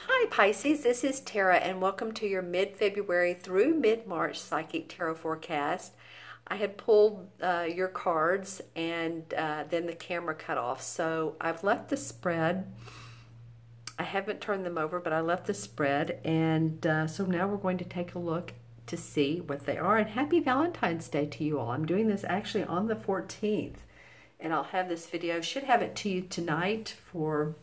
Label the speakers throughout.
Speaker 1: Hi Pisces, this is Tara and welcome to your mid-February through mid-March Psychic Tarot forecast. I had pulled your cards and then the camera cut off, so I've left the spread. I haven't turned them over, but I left the spread, and so now we're going to take a look to see what they are. And happy Valentine's Day to you all. I'm doing this actually on the 14th, and I'll have this video, should have it to you tonight for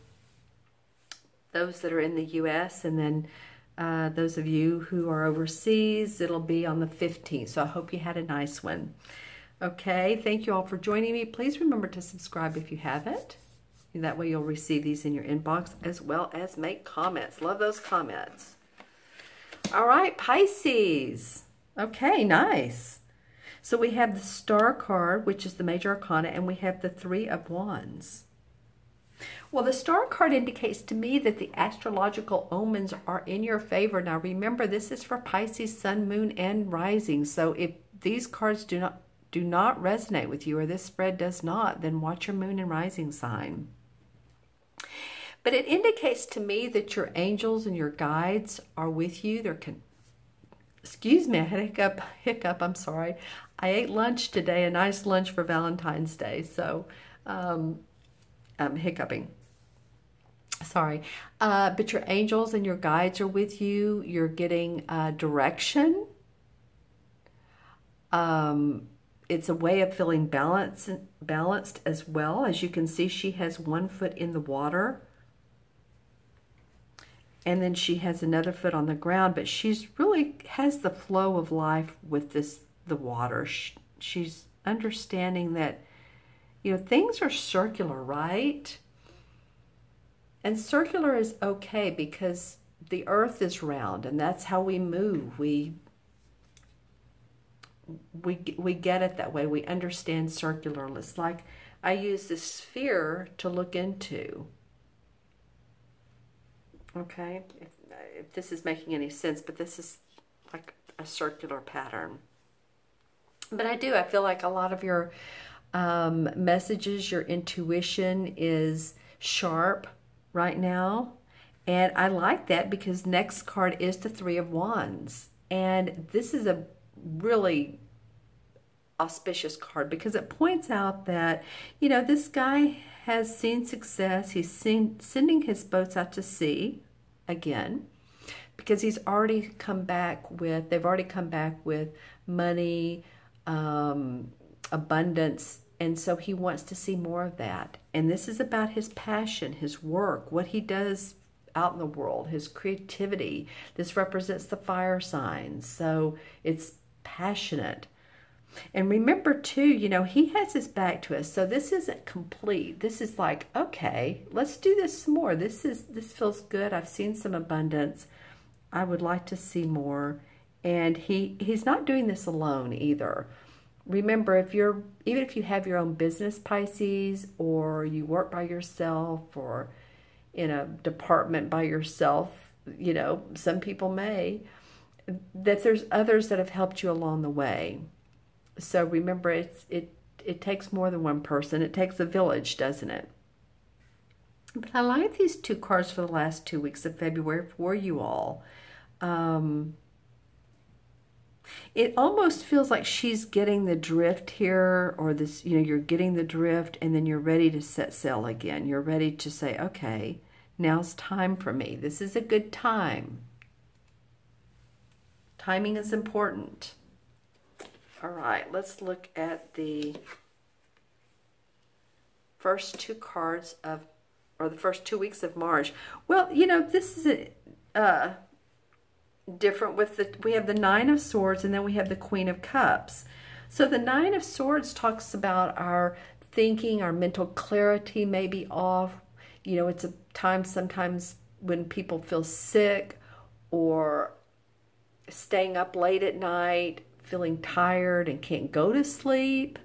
Speaker 1: those that are in the US, and then those of you who are overseas, it'll be on the 15th. So I hope you had a nice one. Okay, thank you all for joining me. Please remember to subscribe if you haven't. That way you'll receive these in your inbox, as well as make comments. Love those comments. All right, Pisces. Okay, nice. So we have the Star card, which is the major arcana, and we have the Three of Wands. Well, the Star card indicates to me that the astrological omens are in your favor. Now, remember, this is for Pisces, Sun, Moon, and Rising. So if these cards do not resonate with you, or this spread does not, then watch your Moon and Rising sign. But it indicates to me that your angels and your guides are with you. Excuse me, I had a hiccup, I'm sorry. I ate lunch today, a nice lunch for Valentine's Day, so I'm hiccuping. Sorry. But your angels and your guides are with you. You're getting direction. It's a way of feeling balanced as well. As you can see, she has one foot in the water, and then she has another foot on the ground, but she's really has the flow of life with the water. She's understanding that, you know, things are circular, right? And circular is okay because the earth is round, and that's how we move. We get it that way. We understand circular. It's like I use this sphere to look into. Okay, if this is making any sense, but this is like a circular pattern. But I feel like a lot of your messages, your intuition is sharp right now. And I like that because next card is the Three of Wands. And this is a really auspicious card because it points out that, you know, this guy has seen success. He's sending his boats out to sea again because they've already come back with money, abundance, and so he wants to see more of that. And this is about his passion, his work, what he does out in the world, his creativity. This represents the fire signs, so it's passionate. And remember too, you know, he has his back to us, so this isn't complete. This is like, okay, let's do this some more. This feels good. I've seen some abundance. I would like to see more. And he's not doing this alone either. Remember, even if you have your own business, Pisces, or you work by yourself, or in a department by yourself, you know, some people may, that there's others that have helped you along the way. So remember, it takes more than one person. It takes a village, doesn't it? But I like these two cards for the last 2 weeks of February for you all. It almost feels like she's getting the drift here, or this, you know, you're getting the drift, and then you're ready to set sail again. You're ready to say, okay, now's time for me. This is a good time. Timing is important. All right, let's look at the first two cards or the first 2 weeks of March. Well, you know, this is different with we have the Nine of Swords, and then we have the Queen of Cups. So the Nine of Swords talks about our thinking, our mental clarity may be off. You know, it's a time sometimes when people feel sick or staying up late at night, feeling tired and can't go to sleep.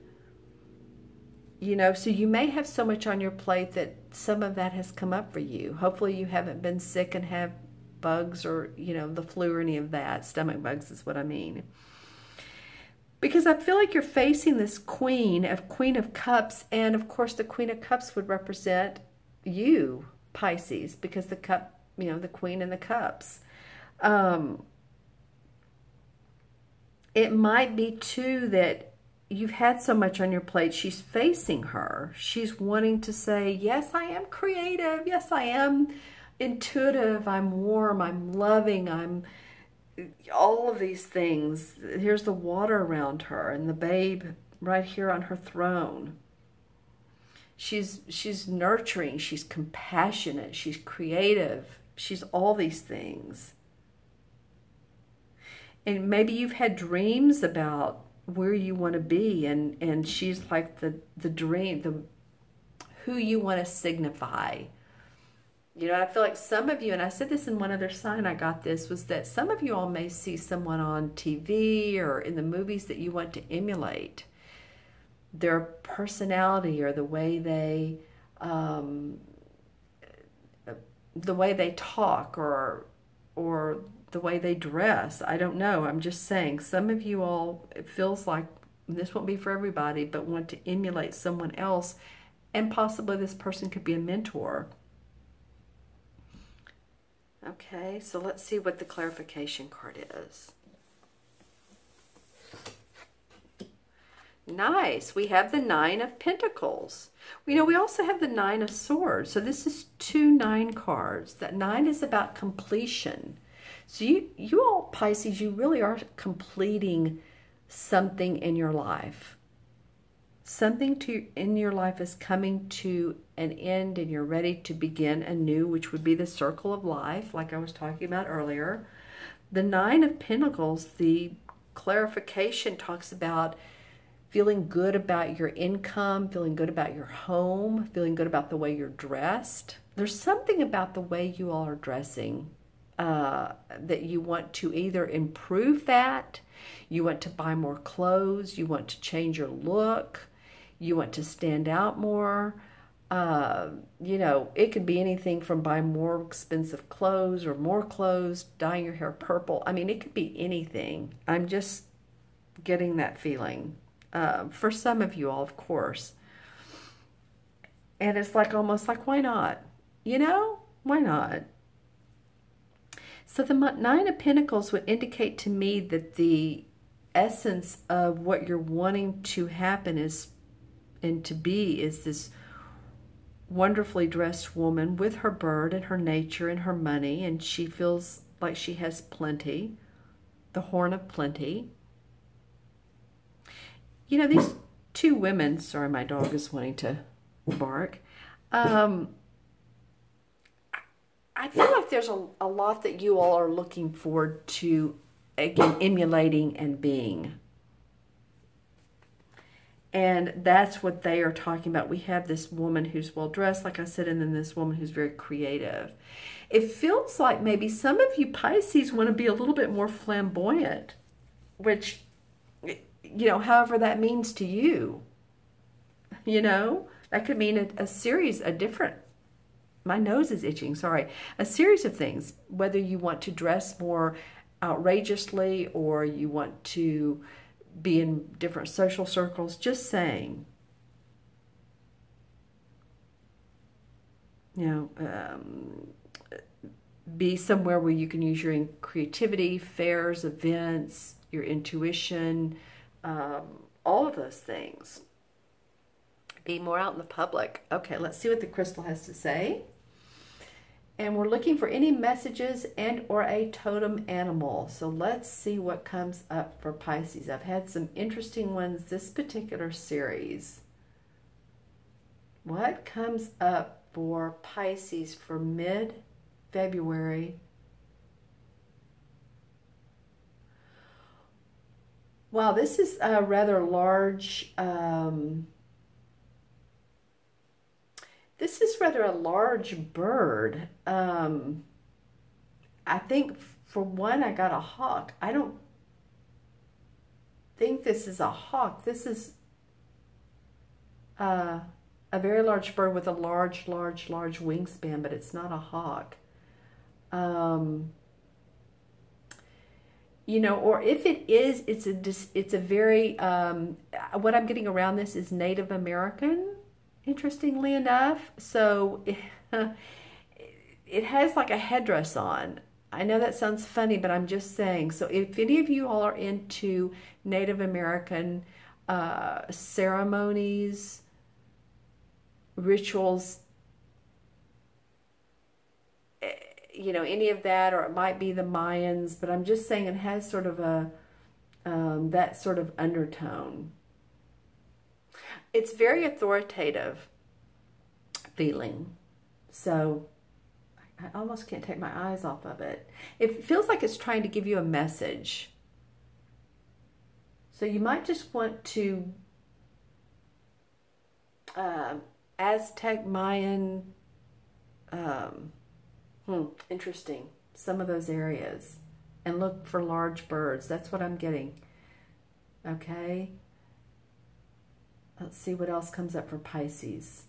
Speaker 1: You know, so you may have so much on your plate that some of that has come up for you. Hopefully you haven't been sick and have bugs or, you know, the flu or any of that. Stomach bugs is what I mean. Because I feel like you're facing this Queen of Cups, and of course the Queen of Cups would represent you, Pisces, because the cup you know, the Queen and the Cups. It might be too that you've had so much on your plate. She's facing her. She's wanting to say, yes, I am creative. Yes, I am intuitive. I'm warm. I'm loving. I'm all of these things. Here's the water around her and the babe right here on her throne. She's nurturing. She's compassionate. She's creative. She's all these things. And maybe you've had dreams about where you want to be, and she's like the dream, who you want to signify. You know, I feel like some of you, and I said this in one other sign I got this, was that some of you all may see someone on TV or in the movies that you want to emulate. Their personality or the way they talk or the way they dress. I don't know. I'm just saying, some of you all, it feels like, this won't be for everybody, but want to emulate someone else, and possibly this person could be a mentor. Okay, so let's see what the clarification card is. Nice. We have the Nine of Pentacles. You know, we also have the Nine of Swords. So this is 2 9 cards. That 9 is about completion. So you all, Pisces, you really are completing something in your life. Something in your life is coming to an end, and you're ready to begin anew, which would be the circle of life, like I was talking about earlier. The Nine of Pentacles, the clarification talks about feeling good about your income, feeling good about your home, feeling good about the way you're dressed. There's something about the way you all are dressing that you want to either improve that, you want to buy more clothes, you want to change your look, you want to stand out more. You know, it could be anything from buying more expensive clothes or more clothes, dyeing your hair purple. I mean, it could be anything. I'm just getting that feeling. For some of you all, of course. And it's like, almost like, why not? You know, why not? So the Nine of Pentacles would indicate to me that the essence of what you're wanting to happen is, and to be, is this wonderfully dressed woman with her bird and her nature and her money, and she feels like she has plenty, the horn of plenty. You know, these 2 women, sorry, my dog is wanting to bark. I feel like there's a lot that you all are looking forward to, again, emulating and being. And that's what they are talking about. We have this woman who's well-dressed, like I said, and then this woman who's very creative. It feels like maybe some of you Pisces want to be a little bit more flamboyant, which, you know, however that means to you. You know, that could mean a series, a different, my nose is itching, sorry, a series of things, whether you want to dress more outrageously or you want to be in different social circles, just saying. You know, be somewhere where you can use your creativity, fairs, events, your intuition, all of those things. Be more out in the public. Okay, let's see what the crystal has to say. And we're looking for any messages and or a totem animal. So let's see what comes up for Pisces. I've had some interesting ones this particular series. What comes up for Pisces for mid-February? Wow, this is a rather large, this is rather a large bird. I think for one, I got a hawk. I don't think this is a hawk. This is a very large bird with a large wingspan, but it's not a hawk. You know, or if it is, it's a very, what I'm getting around this is Native American, interestingly enough. So it has like a headdress on. I know that sounds funny, but I'm just saying. So if any of you all are into Native American ceremonies, rituals, you know, any of that, or it might be the Mayans, but I'm just saying it has sort of a, that sort of undertone. It's very authoritative feeling. So I almost can't take my eyes off of it. It feels like it's trying to give you a message. So you might just want to Aztec, Mayan, interesting, some of those areas. And look for large birds. That's what I'm getting. Okay. Let's see what else comes up for Pisces.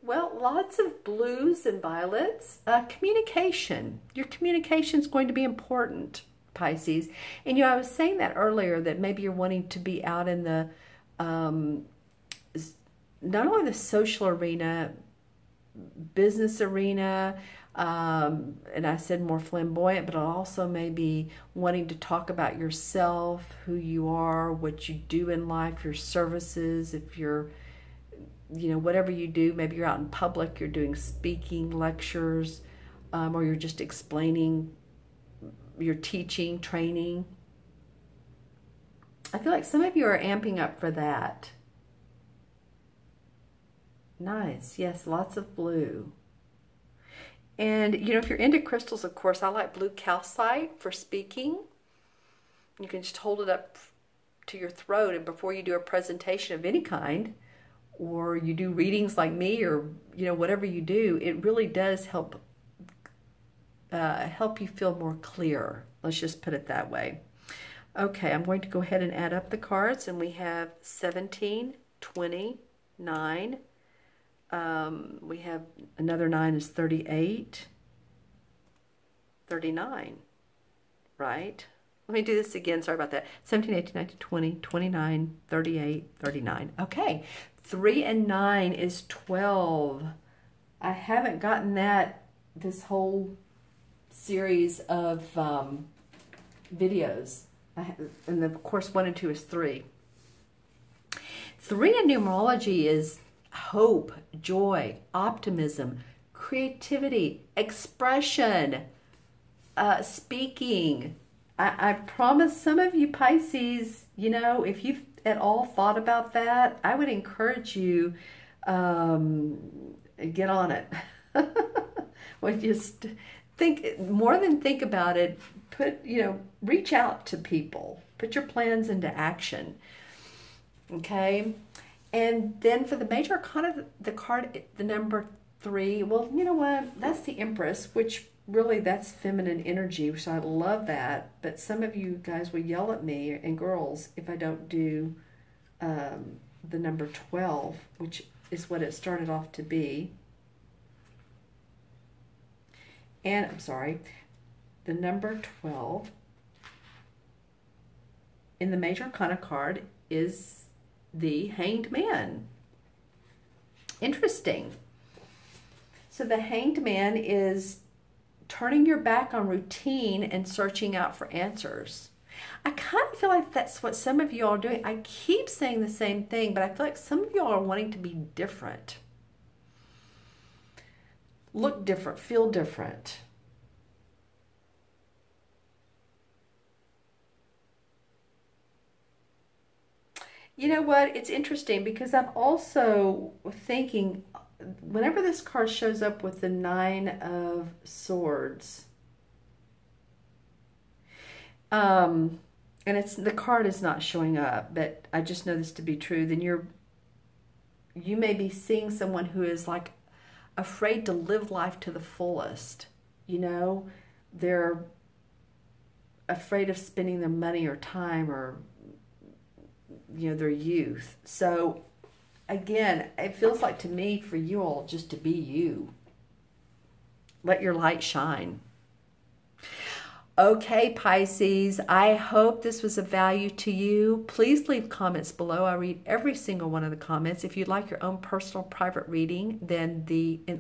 Speaker 1: Well, lots of blues and violets. Communication. Your communication is going to be important, Pisces. And you know, I was saying that earlier, that maybe you're wanting to be out in the, not only the social arena, business arena, and I said more flamboyant, but also maybe wanting to talk about yourself, who you are, what you do in life, your services, if you're, you know, whatever you do. Maybe you're out in public, you're doing speaking, lectures, or you're just explaining, you're teaching, training. I feel like some of you are amping up for that. Nice. Yes, lots of blue. And, you know, if you're into crystals, of course, I like blue calcite for speaking. You can just hold it up to your throat, and before you do a presentation of any kind, or you do readings like me, or, you know, whatever you do, it really does help help you feel more clear. Let's just put it that way. Okay, I'm going to go ahead and add up the cards, and we have 17, 20, 9. We have another 9 is 38, 39, right? Let me do this again. Sorry about that. 17, 18, 19, 20, 29, 38, 39. Okay. 3 and 9 is 12. I haven't gotten that this whole series of videos. And of course, 1 and 2 is 3. 3 in numerology is hope, joy, optimism, creativity, expression, speaking. I promise some of you Pisces, you know, if you've at all thought about that, I would encourage you, get on it. Well, just think, more than think about it, you know, reach out to people, put your plans into action. Okay. And then for the major arcana, the card, the number 3, well, you know what? That's the Empress, which really, that's feminine energy, so I love that. But some of you guys will yell at me, and girls, if I don't do the number 12, which is what it started off to be. And, I'm sorry, the number 12 in the major arcana card is the Hanged Man. Interesting. So the Hanged Man is turning your back on routine and searching out for answers. I kind of feel like that's what some of you all are doing. I keep saying the same thing, but I feel like some of you all are wanting to be different. Look different, feel different. You know what? It's interesting because I'm also thinking, whenever this card shows up with the 9 of Swords, and it's, the card is not showing up, but I just know this to be true, then you may be seeing someone who is like afraid to live life to the fullest. You know, they're afraid of spending their money or time, or, you know, their youth. So again, it feels like to me for you all just to be you. Let your light shine. Okay, Pisces, I hope this was of value to you. Please leave comments below. I read every single one of the comments. If you'd like your own personal private reading, then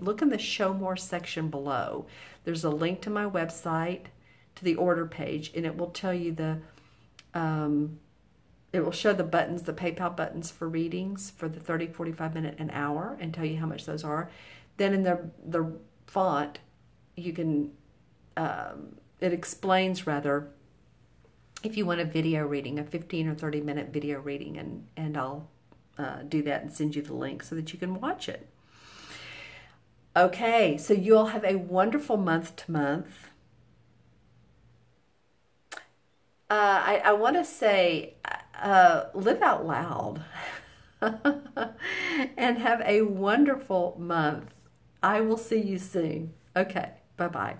Speaker 1: look in the Show More section below. There's a link to my website, to the order page, and it will tell you it will show the buttons, the PayPal buttons for readings for the 30, 45 minute, and hour, and tell you how much those are. Then in the font, you can... it explains rather if you want a video reading, a 15 or 30 minute video reading, and I'll do that and send you the link so that you can watch it. Okay, so you all have a wonderful month to month. I want to say live out loud and have a wonderful month. I will see you soon. Okay, bye-bye.